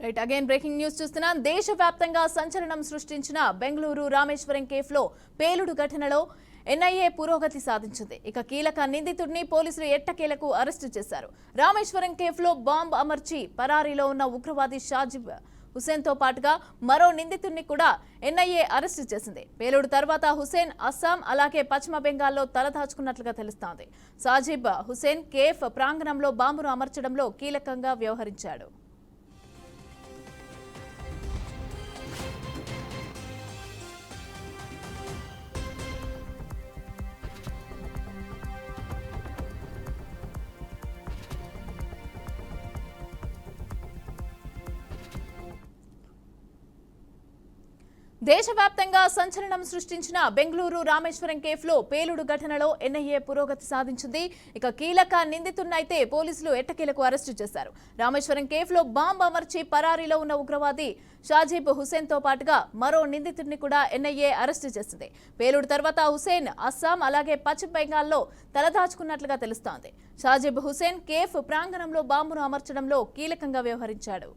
Right again breaking news చూస్తున్నాం. దేశవ్యాప్తంగా సంచలనం సృష్టించిన బెంగళూరు రామేశ్వరం కేఫ్లో పేలుడు ఘటనలో ఎన్ఐఏ పురోగతి సాధించింది. ఇక కీలక నిందితుడిని పోలీసులు ఎట్టకేలకు అరెస్టు చేశారు. రామేశ్వరం కేఫ్లో బాంబ్ అమర్చి పరారీలో ఉన్న ఉగ్రవాది షాజిబ్ హుసేన్తో పాటుగా మరో నిందితుడిని కూడా ఎన్ఐఏ అరెస్టు చేసింది. పేలుడు తర్వాత హుసేన్ అస్సాం అలాగే పశ్చిమ బెంగాల్లో తలదాచుకున్నట్లుగా తెలుస్తోంది. షాజిబ్ హుసేన్ కేఫ్ ప్రాంగణంలో బాంబును అమర్చడంలో కీలకంగా వ్యవహరించాడు. దేశవ్యాప్తంగా సంచలనం సృష్టించిన బెంగళూరు రామేశ్వరం కేఫ్లో పేలుడు ఘటనలో ఎన్ఐఏ పురోగతి సాధించింది. ఇక కీలక నిందితున్నైతే పోలీసులు ఎట్టకేలకు అరెస్టు చేశారు. రామేశ్వరం కేఫ్లో బాంబు అమర్చి పరారీలో ఉన్న ఉగ్రవాది షాజిబ్ హుసేన్తో పాటుగా మరో నిందితుడిని కూడా ఎన్ఐఏ అరెస్టు చేసింది. పేలుడు తర్వాత హుసేన్ అస్సాం అలాగే పశ్చిమ బెంగాల్లో తలదాచుకున్నట్లుగా తెలుస్తోంది. షాజిబ్ హుసేన్ కేఫ్ ప్రాంగణంలో బాంబును అమర్చడంలో కీలకంగా వ్యవహరించాడు.